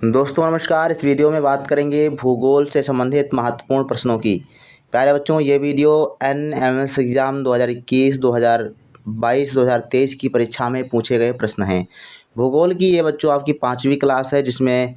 दोस्तों नमस्कार। इस वीडियो में बात करेंगे भूगोल से संबंधित महत्वपूर्ण प्रश्नों की। प्यारे बच्चों, ये वीडियो एनएमएस एग्ज़ाम 2021, 2022, 2023 की परीक्षा में पूछे गए प्रश्न हैं। भूगोल की ये बच्चों आपकी 5वीं क्लास है, जिसमें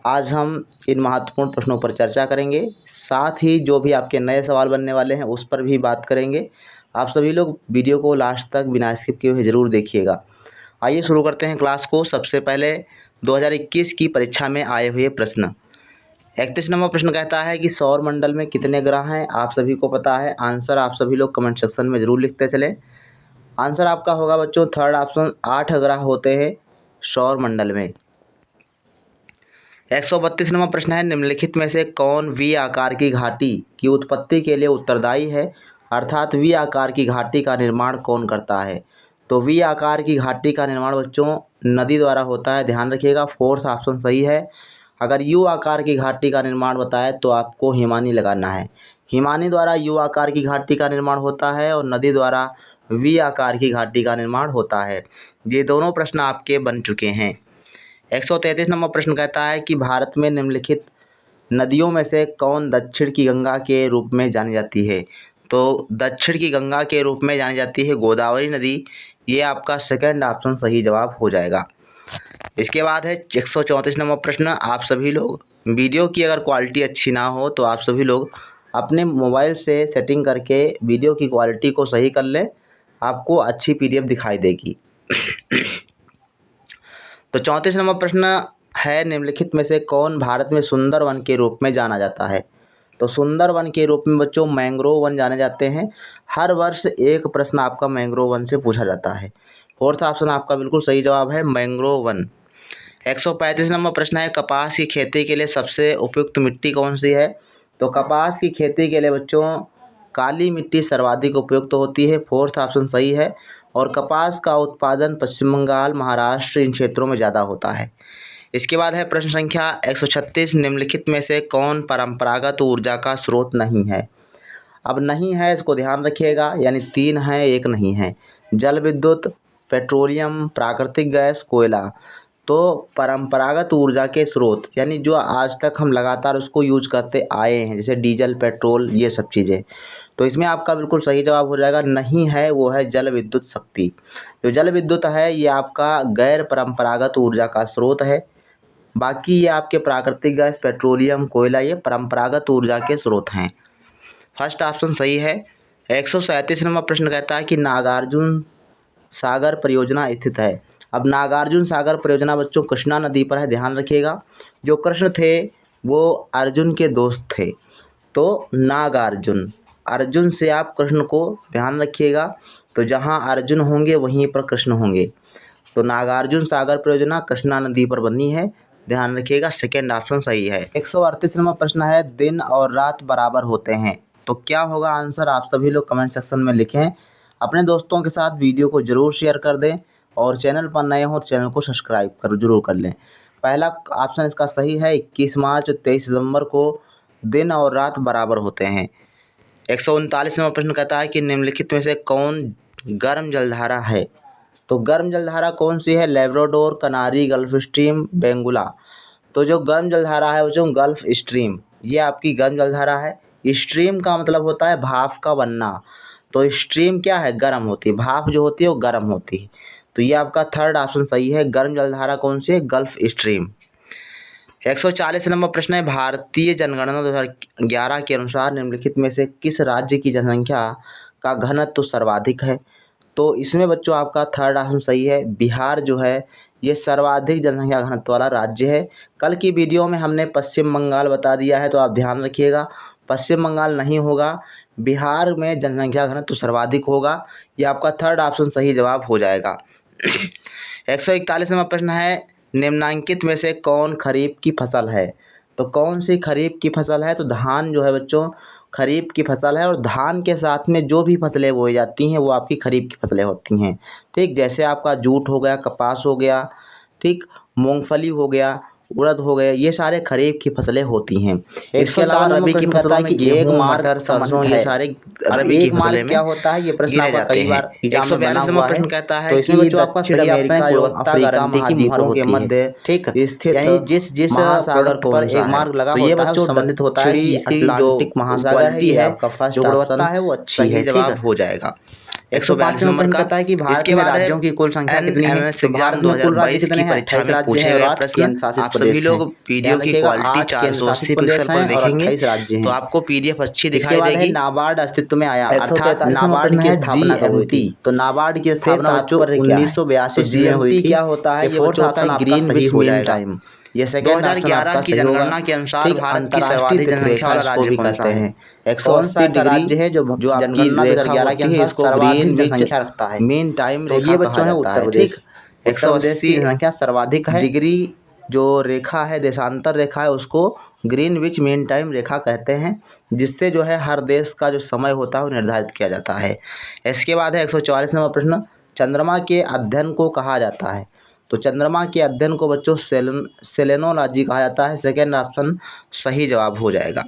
आज हम इन महत्वपूर्ण प्रश्नों पर चर्चा करेंगे। साथ ही जो भी आपके नए सवाल बनने वाले हैं उस पर भी बात करेंगे। आप सभी लोग वीडियो को लास्ट तक बिना स्किप किए हुए ज़रूर देखिएगा। आइए शुरू करते हैं क्लास को। सबसे पहले 2021 की परीक्षा में आए हुए प्रश्न। 31 नंबर प्रश्न कहता है कि सौर मंडल में कितने ग्रह हैं। आप सभी को पता है। आंसर आप सभी लोग कमेंट सेक्शन में ज़रूर लिखते चले। आंसर आपका होगा बच्चों थर्ड ऑप्शन, 8 ग्रह होते हैं सौर मंडल में। 132 नंबर प्रश्न है, निम्नलिखित में से कौन वी आकार की घाटी की उत्पत्ति के लिए उत्तरदायी है, अर्थात वी आकार की घाटी का निर्माण कौन करता है। तो वी आकार की घाटी का निर्माण बच्चों नदी द्वारा होता है, ध्यान रखिएगा। फोर्थ ऑप्शन सही है। अगर यू आकार की घाटी का निर्माण बताए तो आपको हिमानी लगाना है। हिमानी द्वारा यू आकार की घाटी का निर्माण होता है और नदी द्वारा वी आकार की घाटी का निर्माण होता है। ये दोनों प्रश्न आपके बन चुके हैं। 133 नंबर प्रश्न कहता है कि भारत में निम्नलिखित नदियों में से कौन दक्षिण की गंगा के रूप में जानी जाती है। तो दक्षिण की गंगा के रूप में जानी जाती है गोदावरी नदी। ये आपका सेकंड ऑप्शन सही जवाब हो जाएगा। इसके बाद है 134 नंबर प्रश्न। आप सभी लोग वीडियो की अगर क्वालिटी अच्छी ना हो तो आप सभी लोग अपने मोबाइल से सेटिंग करके वीडियो की क्वालिटी को सही कर लें, आपको अच्छी पीडीएफ दिखाई देगी। तो 34 नंबर प्रश्न है, निम्नलिखित में से कौन भारत में सुंदर वन के रूप में जाना जाता है। तो सुंदर वन के रूप में बच्चों मैंग्रोव वन जाने जाते हैं। हर वर्ष एक प्रश्न आपका मैंग्रोव वन से पूछा जाता है। फोर्थ ऑप्शन आपका बिल्कुल सही जवाब है, मैंग्रोव वन। 135 नंबर प्रश्न है, कपास की खेती के लिए सबसे उपयुक्त मिट्टी कौन सी है। तो कपास की खेती के लिए बच्चों काली मिट्टी सर्वाधिक उपयुक्त होती है। फोर्थ ऑप्शन सही है। और कपास का उत्पादन पश्चिम बंगाल, महाराष्ट्र इन क्षेत्रों में ज़्यादा होता है। इसके बाद है प्रश्न संख्या 136, निम्नलिखित में से कौन परंपरागत ऊर्जा का स्रोत नहीं है। अब नहीं है, इसको ध्यान रखिएगा, यानी 3 है, 1 नहीं है। जल विद्युत, पेट्रोलियम, प्राकृतिक गैस, कोयला। तो परंपरागत ऊर्जा के स्रोत यानी जो आज तक हम लगातार उसको यूज करते आए हैं, जैसे डीजल, पेट्रोल, ये सब चीज़ें। तो इसमें आपका बिल्कुल सही जवाब हो जाएगा नहीं है, वो है जल विद्युत शक्ति। जो जल विद्युत है ये आपका गैर परंपरागत ऊर्जा का स्रोत है। बाकी ये आपके प्राकृतिक गैस, पेट्रोलियम, कोयला ये परंपरागत ऊर्जा के स्रोत हैं। फर्स्ट ऑप्शन सही है। 137 नंबर प्रश्न कहता है कि नागार्जुन सागर परियोजना स्थित है। अब नागार्जुन सागर परियोजना बच्चों कृष्णा नदी पर है, ध्यान रखिएगा। जो कृष्ण थे वो अर्जुन के दोस्त थे, तो नागार्जुन, अर्जुन से आप कृष्ण को ध्यान रखिएगा। तो जहाँ अर्जुन होंगे वहीं पर कृष्ण होंगे। तो नागार्जुन सागर परियोजना कृष्णा नदी पर बनी है, ध्यान रखिएगा। सेकेंड ऑप्शन सही है। 138 नंबर प्रश्न है, दिन और रात बराबर होते हैं तो क्या होगा आंसर। आप सभी लोग कमेंट सेक्शन में लिखें। अपने दोस्तों के साथ वीडियो को ज़रूर शेयर कर दें और चैनल पर नए हो तो चैनल को सब्सक्राइब जरूर कर लें। पहला ऑप्शन इसका सही है, 21 मार्च 23 दिसंबर को दिन और रात बराबर होते हैं। 139 नंबर प्रश्न कहता है कि निम्नलिखित में से कौन गर्म जलधारा है। तो गर्म जलधारा कौन सी है, लेब्राडोर, कनारी, गल्फ स्ट्रीम, बेंगुला। तो जो गर्म जलधारा है वो जो गल्फ स्ट्रीम, ये आपकी गर्म जलधारा है। स्ट्रीम का मतलब होता है भाप का बनना, तो स्ट्रीम क्या है, गर्म होती है, भाप जो होती है वो गर्म होती है। तो ये आपका थर्ड ऑप्शन सही है। गर्म जलधारा कौन सी है, गल्फ स्ट्रीम। 140 नंबर प्रश्न है, भारतीय जनगणना 2011 के अनुसार निम्नलिखित में से किस राज्य की जनसंख्या का घनत्व सर्वाधिक है। तो इसमें बच्चों आपका थर्ड ऑप्शन सही है। बिहार जो है ये सर्वाधिक जनसंख्या घनत्व वाला राज्य है। कल की वीडियो में हमने पश्चिम बंगाल बता दिया है, तो आप ध्यान रखिएगा, पश्चिम बंगाल नहीं होगा, बिहार में जनसंख्या घनत्व सर्वाधिक होगा। ये आपका थर्ड ऑप्शन सही जवाब हो जाएगा। 141 नंबर प्रश्न है, निम्नांकित में से कौन खरीफ की फसल है। तो कौन सी खरीफ की फसल है। तो धान जो है बच्चों खरीफ की फसल है, और धान के साथ में जो भी फसलें बोई जाती हैं वो आपकी खरीफ की फसलें होती हैं। ठीक, जैसे आपका जूट हो गया, कपास हो गया, ठीक, मूंगफली हो गया, उड़द हो गए, ये सारे खरीफ की फसलें होती हैं। इसके अलावा रबी की फसलों में गेहूं, मटर, सरसों, ये सारे रबी की फसलें में क्या होता है, ये प्रश्न गिने आपका जाते कई हैं। बार एग्जाम में बना 142 हुआ नंबर है। प्रश्न कहता है तो इसमें कि बच्चों आपका दक्षिण सही अमेरिका ऑप्शन है एवं गुणवत्ता अफ्रीका गारंटी की महाद्वीपों मुहर के होती है। मध्य ठीक, स्थित यानी जिस महासागर प्रोडक्ट पर कौन सा एक है? मार्क लगा तो ये होता है बच्चों संबंधित होता है कि दक्षिणी इसकी जो अटलांटिक महासागर है, क्वालिटी ये है, आपका फर्स्ट जो गुणवत्ता ऑप्शन है वो अच्छी सही है। ठीक जवाब है। हो जाएगा। 105 142 नंबर नंबर प्रश्न का। कहता है कि भारत इसके में बाद है राज्यों की कुल संख्या कितनी है? NMS तो एग्जाम भारत में कुल राज्य 2022 कितने की हैं? परीक्षा 28 में राज्य पूछे हैं गए और 8 प्रश्न केंद्र शासित आप सभी प्रदेश हैं। लोग वीडियो ध्यान की रखिएगा, क्वालिटी 8 केंद्र 480 शासित पिक्सल प्रदेश पर हैं और देखेंगे 28 राज्य तो हैं। आपको PDF अच्छी इसके दिखाई बाद है देगी। नाबार्ड अस्तित्व में आया, अर्थात 143 नंबर नाबार्ड प्रश्न की है स्थापना कब हुई थी? GMT तो नाबार्ड की से स्थापना बच्चों तात्पर्य क्या है? 1982 तो ईस्वी में हुई GMT थी। क्या होता है? ये ये फोर्थ बच्चों होता ऑप्शन है आपका सही ग्रीनविच हो मीन जाएगा। टाइम। ये सेकेंड ऑप्शन 2011 आपका की सही होगा। जनगणना के अनुसार ठीक, भारत की अंतर्राष्ट्रीय सर्वाधिक जनसंख्या तिथिरेखा वाला इसको राज्य भी कौन सा कहते है? हैं। कौन सा 180 ऐसा डिग्री राज्य है जो आपकी जनगणना रेखा 2011 के होती है, अनुसार इसको सर्वाधिक ग्रीनविच जनसंख्या रखता है? मीन टाइम तो रेखा ये कहा बच्चों है जाता उत्तर है। प्रदेश। ठीक, उत्तर प्रदेश की 180 जनसंख्या सर्वाधिक है। डिग्री जो रेखा है, देशांतर रेखा है, उसको ग्रीनविच मीन टाइम रेखा कहते हैं, जिससे जो है हर देश का जो समय होता है वो निर्धारित किया जाता है। इसके बाद है 144 नंबर प्रश्न, चंद्रमा के अध्ययन को कहा जाता है? तो चंद्रमा के अध्ययन को बच्चों सेलेनोलॉजी कहा जाता है। सेकेंड ऑप्शन सही जवाब हो जाएगा।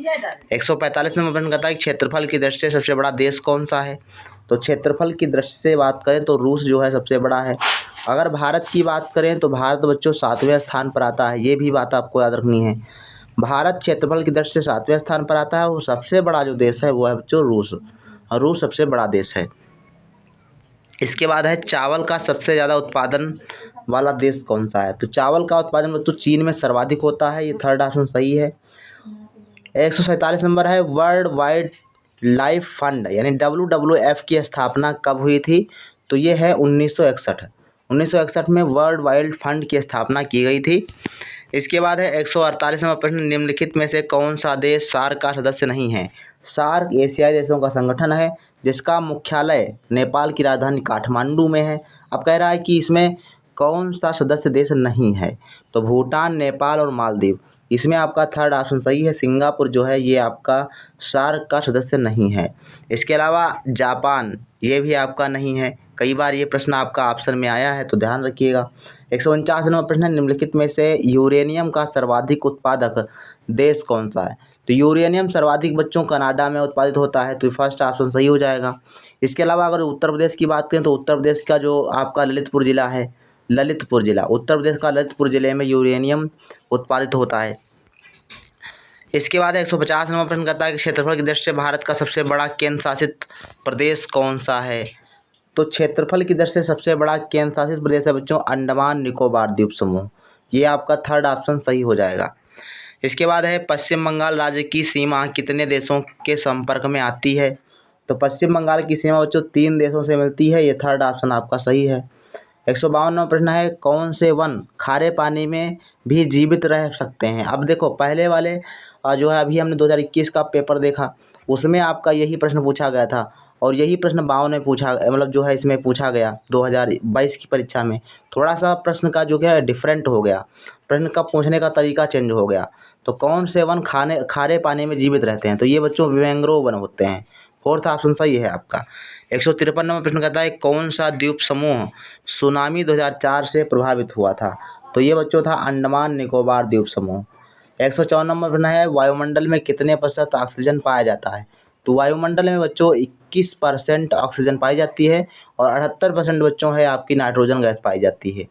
145 नंबर प्रश्न कहता है कि क्षेत्रफल की दृष्टि से सबसे बड़ा देश कौन सा है? तो क्षेत्रफल की दृष्टि से बात करें तो रूस जो है सबसे बड़ा है। अगर भारत की बात करें तो भारत बच्चों 7वें स्थान पर आता है, ये भी बात आपको याद रखनी है। भारत क्षेत्रफल की दृष्टि से 7वें स्थान पर आता है। वो सबसे बड़ा जो देश है वो है बच्चों रूस, और रूस सबसे बड़ा देश है। इसके बाद है चावल का सबसे ज़्यादा उत्पादन वाला देश कौन सा है? तो चावल का उत्पादन बच्चों चीन में सर्वाधिक होता है, ये थर्ड ऑप्शन सही है। 147 नंबर है, वर्ल्ड वाइड लाइफ फंड यानी WWF की स्थापना कब हुई थी? तो ये है 1961। 1961 में वर्ल्ड वाइड फंड की स्थापना की गई थी। इसके बाद है 148 नंबर प्रश्न, निम्नलिखित में से कौन सा देश सार्क का सदस्य नहीं है? सार्क एशियाई देशों का संगठन है जिसका मुख्यालय नेपाल की राजधानी काठमांडू में है। अब कह रहा है कि इसमें कौन सा सदस्य देश नहीं है? तो भूटान, नेपाल और मालदीव। इसमें आपका थर्ड ऑप्शन सही है, सिंगापुर जो है ये आपका सार्क का सदस्य नहीं है। इसके अलावा जापान, ये भी आपका नहीं है। कई बार ये प्रश्न आपका ऑप्शन में आया है तो ध्यान रखिएगा। 149 नंबर प्रश्न है, निम्नलिखित में से यूरेनियम का सर्वाधिक उत्पादक देश कौन सा है? तो यूरेनियम सर्वाधिक बच्चों कनाडा में उत्पादित होता है, तो फर्स्ट ऑप्शन सही हो जाएगा। इसके अलावा अगर उत्तर प्रदेश की बात करें तो उत्तर प्रदेश का जो आपका ललितपुर जिला है, ललितपुर जिला, उत्तर प्रदेश का ललितपुर जिले में यूरेनियम उत्पादित होता है। इसके बाद 150 नंबर प्रश्न कहता है कि क्षेत्रफल की दृष्टि से भारत का सबसे बड़ा केंद्र शासित प्रदेश कौन सा है? तो क्षेत्रफल की दृष्टि से सबसे बड़ा केंद्र शासित प्रदेश है बच्चों अंडमान निकोबार द्वीप समूह, ये आपका थर्ड ऑप्शन सही हो जाएगा। इसके बाद है पश्चिम बंगाल राज्य की सीमा कितने देशों के संपर्क में आती है? तो पश्चिम बंगाल की सीमा बच्चों 3 देशों से मिलती है, ये थर्ड ऑप्शन आपका सही है। 152 नंबर प्रश्न है, कौन से वन खारे पानी में भी जीवित रह सकते हैं? अब देखो पहले वाले जो है अभी हमने 2021 का पेपर देखा, उसमें आपका यही प्रश्न पूछा गया था, और यही प्रश्न 52 में पूछा, मतलब जो है इसमें पूछा गया 2022 की परीक्षा में। थोड़ा सा प्रश्न का जो है डिफरेंट हो गया, प्रश्न का पूछने का तरीका चेंज हो गया। तो कौन से वन खारे पानी में जीवित रहते हैं? तो ये बच्चों मैंग्रोव वन होते हैं, फोर्थ ऑप्शन सही है आपका। 153 नंबर प्रश्न कहता है कौन सा द्वीप समूह सुनामी 2004 से प्रभावित हुआ था? तो ये बच्चों था अंडमान निकोबार द्वीप समूह। 154 नंबर प्रश्न है, वायुमंडल में कितने % ऑक्सीजन पाया जाता है? तो वायुमंडल में बच्चों 21% ऑक्सीजन पाई जाती है, और 78% बच्चों है आपकी नाइट्रोजन गैस पाई जाती है।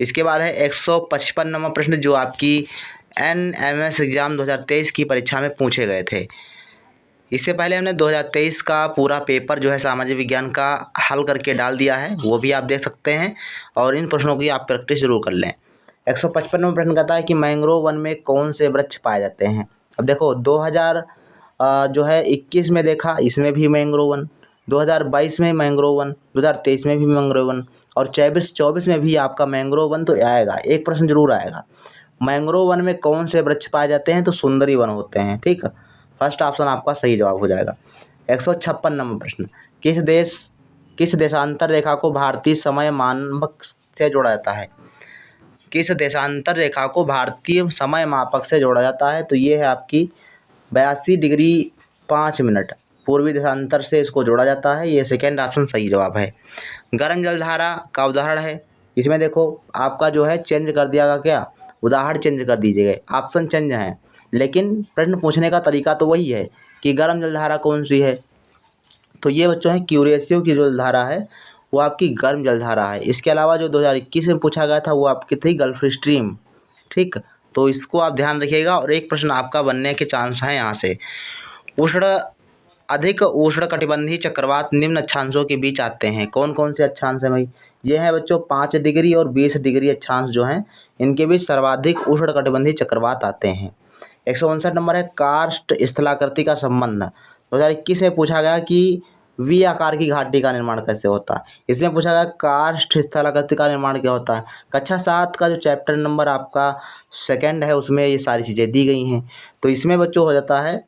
इसके बाद है 155 नंबर प्रश्न जो आपकी NMS एग्ज़ाम 2023 की परीक्षा में पूछे गए थे। इससे पहले हमने 2023 का पूरा पेपर जो है सामाजिक विज्ञान का हल करके डाल दिया है, वो भी आप देख सकते हैं, और इन प्रश्नों की आप प्रैक्टिस जरूर कर लें। 155 नंबर प्रश्न कहता है कि मैंग्रोव वन में कौन से वृक्ष पाए जाते हैं? अब देखो 2021 में देखा, इसमें भी मैंग्रोव वन, 2022 में मैंग्रोव वन, 2023 में भी मैंग्रोव वन, और 24 में भी आपका मैंग्रोव वन तो आएगा। एक प्रश्न जरूर आएगा, मैंग्रोव वन में कौन से वृक्ष पाए जाते हैं? तो सुंदरी वन होते हैं। ठीक, फर्स्ट ऑप्शन आपका सही जवाब हो जाएगा। 156 नंबर प्रश्न, किस देशांतर रेखा को भारतीय समय मानक से जोड़ा जाता है? किस देशांतर रेखा को भारतीय समय मापक से जोड़ा जाता है? तो ये है आपकी 82 डिग्री 5 मिनट पूर्वी देशांतर से इसको जोड़ा जाता है, ये सेकेंड ऑप्शन सही जवाब है। गर्म जलधारा का उदाहरण है, इसमें देखो आपका जो है चेंज कर दिया गया क्या, उदाहरण चेंज कर दीजिएगा, ऑप्शन चेंज हैं, लेकिन प्रश्न पूछने का तरीका तो वही है कि गर्म जलधारा कौन सी है। तो ये बच्चों है क्यूरेसियो की जो जलधारा है वो आपकी गर्म जलधारा है। इसके अलावा जो 2021 में पूछा गया था वो आपकी थी गल्फ स्ट्रीम। ठीक, तो इसको आप ध्यान रखिएगा। और एक प्रश्न आपका बनने के चांस हैं यहाँ से, अधिक उष्णकटिबंधीय चक्रवात निम्न अक्षांशों के बीच आते हैं। कौन कौन से अक्षांश हैं भाई? ये है बच्चों 5 डिग्री और 20 डिग्री अक्षांश जो हैं इनके बीच सर्वाधिक उष्णकटिबंधीय चक्रवात आते हैं। 159 नंबर है कार्स्ट स्थलाकृति का संबंध। 2021 में पूछा गया कि वी आकार की घाटी का निर्माण कैसे होता है। इसमें पूछा गया कार्स्ट स्थलाकृति का निर्माण क्या होता है। कक्षा 7 का जो चैप्टर नंबर आपका 2 है उसमें ये सारी चीज़ें दी गई हैं। तो इसमें बच्चों हो जाता है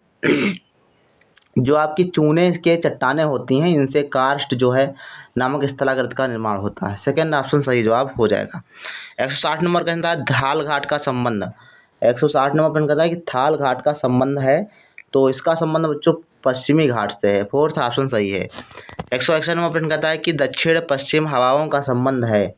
जो आपकी चूने के चट्टानें होती हैं इनसे कार्स्ट जो है नामक स्थलाकृति का निर्माण होता है। सेकंड ऑप्शन सही जवाब हो जाएगा। 160 नंबर कहता है थाल घाट का संबंध। 160 नंबर प्रश्न कहता है कि थाल घाट का संबंध है, तो इसका संबंध बच्चों पश्चिमी घाट से है। फोर्थ ऑप्शन सही है। 161 नंबर प्रश्न कहता है कि दक्षिण पश्चिम हवाओं का संबंध है।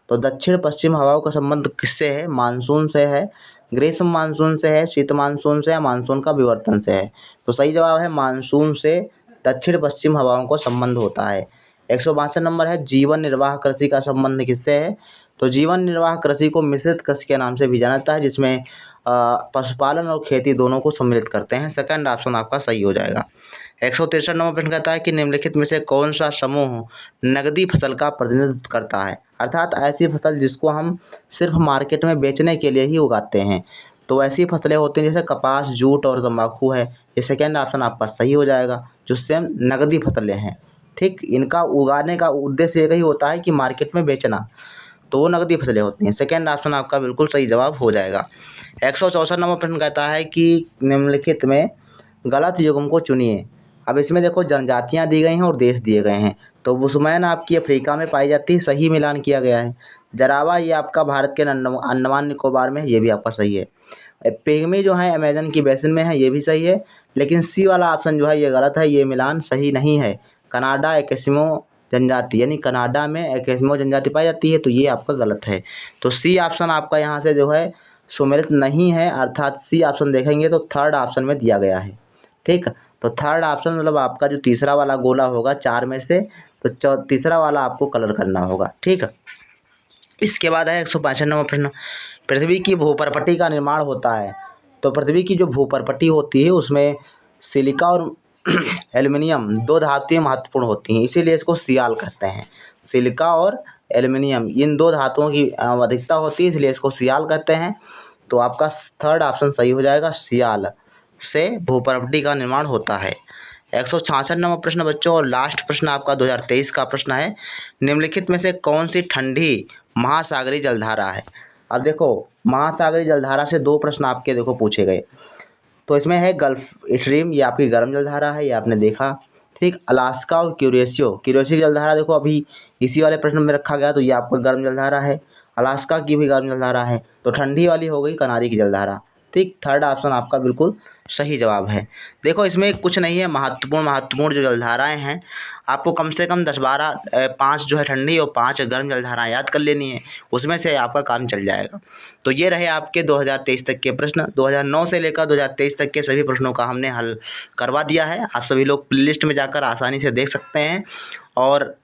तो दक्षिण पश्चिम हवाओं का संबंध किससे है? मानसून से है, ग्रीष्म मानसून से है, शीत मानसून से, या मानसून का विवर्तन से है। तो सही जवाब है मानसून से दक्षिण पश्चिम हवाओं को संबंध होता है। 162 नंबर है जीवन निर्वाह कृषि का संबंध किससे है? तो जीवन निर्वाह कृषि को मिश्रित कृषि के नाम से भी जाना जाता है, जिसमें पशुपालन और खेती दोनों को सम्मिलित करते हैं। सेकंड ऑप्शन आपका सही हो जाएगा। 163 नंबर प्रश्न कहता है कि निम्नलिखित में से कौन सा समूह नकदी फसल का प्रतिनिधित्व करता है, अर्थात ऐसी फसल जिसको हम सिर्फ मार्केट में बेचने के लिए ही उगाते हैं। तो ऐसी फसलें होती हैं जैसे कपास, जूट और तंबाकू है। ये सेकेंड ऑप्शन आपका सही हो जाएगा, जो सेम नकदी फसलें हैं। ठीक, इनका उगाने का उद्देश्य एक ही होता है कि मार्केट में बेचना, तो वो नकदी फसलें होती हैं। सेकेंड ऑप्शन आपका बिल्कुल सही जवाब हो जाएगा। 164 नंबर प्रश्न कहता है कि निम्नलिखित में गलत युग्म को चुनिए। अब इसमें देखो जनजातियां दी गई हैं और देश दिए गए हैं। तो बुशमैन आपकी अफ्रीका में पाई जाती है, सही मिलान किया गया है। जरावा ये आपका भारत के अंडमान निकोबार में है, ये भी आपका सही है। पिग्मी जो है अमेजन की बेसिन में है, ये भी सही है। लेकिन सी वाला ऑप्शन जो है ये गलत है, ये मिलान सही नहीं है। कनाडा एस्किमो जनजाति, यानी कनाडा में एस्किमो जनजाति पाई जाती है, तो ये आपका गलत है। तो सी ऑप्शन आपका यहाँ से जो है सुमेलित नहीं है, अर्थात सी ऑप्शन देखेंगे तो थर्ड ऑप्शन में दिया गया है। ठीक, तो थर्ड ऑप्शन मतलब आपका जो तीसरा वाला गोला होगा 4 में से, तो तीसरा वाला आपको कलर करना होगा। ठीक, इसके बाद है 165 नंबर प्रश्न, पृथ्वी की भूपरपट्टी का निर्माण होता है। तो पृथ्वी की जो भूपरपट्टी होती है उसमें सिलिका और एल्युमिनियम 2 धातुएं महत्वपूर्ण होती हैं, इसीलिए इसको सियाल कहते हैं। सिलिका और एल्युमिनियम इन 2 धातुओं की अधिकता होती है, इसलिए इसको सियाल कहते हैं। तो आपका थर्ड ऑप्शन सही हो जाएगा, सियाल से भूपरपट्टी का निर्माण होता है। 166 नंबर प्रश्न बच्चों और लास्ट प्रश्न आपका 2023 का प्रश्न है, निम्नलिखित में से कौन सी ठंडी महासागरीय जलधारा है। अब देखो महासागरीय जलधारा से 2 प्रश्न आपके देखो पूछे गए। तो इसमें है गल्फ स्ट्रीम, ये आपकी गर्म जलधारा है, ये आपने देखा। ठीक, अलास्का और क्यूरेसियो की जलधारा देखो अभी इसी वाले प्रश्न में रखा गया, तो ये आपका गर्म जलधारा है। अलास्का की भी गर्म जलधारा है, तो ठंडी वाली हो गई कनारी की जलधारा। ठीक, थर्ड ऑप्शन आपका बिल्कुल सही जवाब है। देखो इसमें कुछ नहीं है, महत्वपूर्ण जो जलधाराएं हैं आपको कम से कम 10-12 5 जो है ठंडी और 5 गर्म जलधाराएं याद कर लेनी है, उसमें से आपका काम चल जाएगा। तो ये रहे आपके 2023 तक के प्रश्न। 2009 से लेकर 2023 तक के सभी प्रश्नों का हमने हल करवा दिया है। आप सभी लोग प्लेलिस्ट में जाकर आसानी से देख सकते हैं, और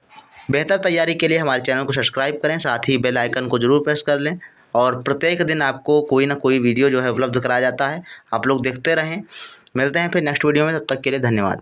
बेहतर तैयारी के लिए हमारे चैनल को सब्सक्राइब करें, साथ ही बेल आइकन को ज़रूर प्रेस कर लें। और प्रत्येक दिन आपको कोई ना कोई वीडियो जो है उपलब्ध कराया जाता है, आप लोग देखते रहें। मिलते हैं फिर नेक्स्ट वीडियो में, तब तक के लिए धन्यवाद।